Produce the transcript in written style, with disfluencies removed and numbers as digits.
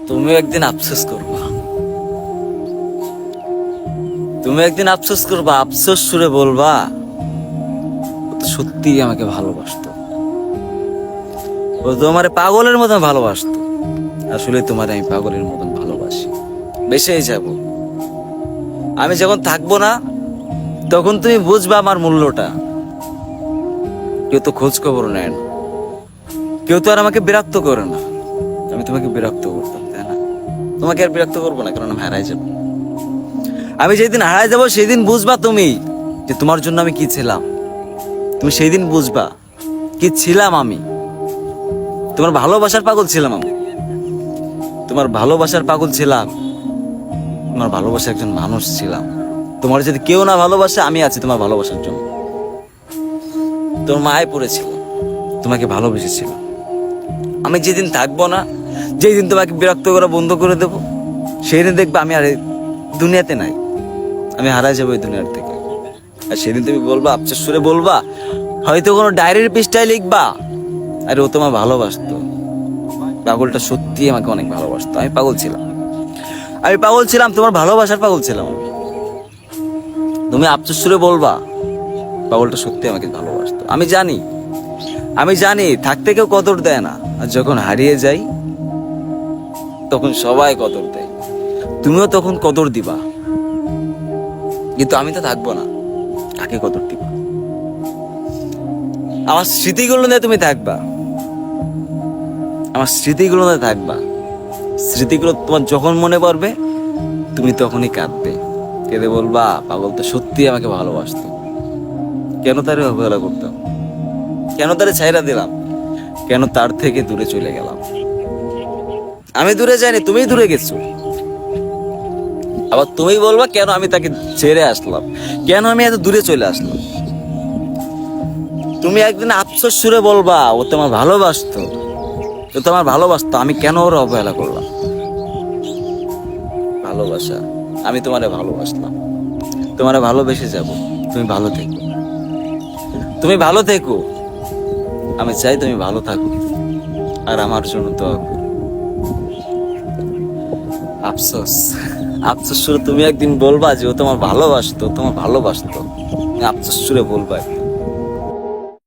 তুমি একদিন আফসোস করবা, তুমি একদিন আফসোস করবা, আফসোস সুরে বলবা ও তো সত্যিই আমাকে ভালোবাসতো, ও তো আমার পাগলের মতন ভালোবাসতো। আসলে তোমার আমি পাগলের মতন ভালোবাসি, বেসেই যাব। আমি যখন থাকবো না তখন তুমি বুঝবা আমার মূল্যটা। কেউ তো খোঁজ খবর নেয় না, কেউ তো আর আমাকে বিরক্ত করে না। আমি তোমাকে বিরক্ত করতাম, তাই না? তোমাকে আর বিরক্ত করবো না, কারণ আমি হারাই যাবো। আমি যেদিন হারাই যাবো সেদিন বুঝবা তুমি যে তোমার জন্য আমি কি ছিলাম। তুমি সেই দিন বুঝবা কি ছিলাম আমি। তোমার ভালোবাসার পাগল ছিলাম আমি, তোমার ভালোবাসার পাগল ছিলাম, তোমার ভালোবাসার একজন মানুষ ছিলাম। তোমার যদি কেউ না ভালোবাসে, আমি আছি তোমার ভালোবাসার জন্য। তোমার মায়ে পড়েছিল, তোমাকে ভালোবেসেছিলাম। আমি যেদিন থাকবো না, যেই দিন তোমাকে বিরক্ত করা বন্ধ করে দেবো, সেই দিন দেখবা আমি আর এই দুনিয়াতে নাই, আমি হারাই যাবো এই দুনিয়ার থেকে। আর সেদিন তুমি বলবা, আফসোস সুরে বলবা, হয়তো কোনো ডায়েরির পৃষ্ঠায় লিখবা, আরে ও তোমার ভালোবাসতো, পাগলটা সত্যি আমাকে অনেক ভালোবাসতো। আমি পাগল ছিলাম, আমি পাগল ছিলাম, তোমার ভালোবাসার পাগল ছিলাম আমি। তুমি আফসোস সুরে বলবা, পাগলটা সত্যি আমাকে ভালোবাসতো। আমি জানি, আমি জানি থাকতে কেউ কদর দেয় না, আর যখন হারিয়ে যাই তখন সবাই কদর দেয়। তুমিও তখন কদর দিবা, কিন্তু আমি তো থাকবো না, কাকে কদর দিবা? আমার স্মৃতিগুলো নিয়ে তুমি থাকবা, আমার স্মৃতিগুলো নিয়ে থাকবা। স্মৃতিগুলো তোমার যখন মনে পড়বে তুমি তখনই কাঁদবে, কেঁদে বলবা পাগল তো সত্যি আমাকে ভালোবাসতো, কেন তারে অবহেলা করতাম, কেন তারে ছাইরা দিলাম, কেন তার থেকে দূরে চলে গেলাম। আমি দূরে যাইনি, তুমি দূরে গেছো। আবার তুমি বলবা কেন আমি তাকে ছেড়ে আসলাম, কেন আমি এত দূরে চলে আসলাম। তুমি একদিন আফসোস সুরে বলবা ও তোমার ভালোবাসতো, ও তোমার ভালোবাসতো, আমি কেন ওর অবহেলা করলাম। ভালোবাসা, আমি তোমারে ভালোবাসলাম, তোমারে ভালোবেসে যাব। তুমি ভালো থেকো, তুমি ভালো থেকো। আমি চাই তুমি ভালো থাকো, আর আমার জন্য তো আফসোস, আফসোস সুরে তুমি একদিন বলবা যে ও তোমার ভালোবাসতো, তোমার ভালোবাসতো। আফসোস সুরে বলবা।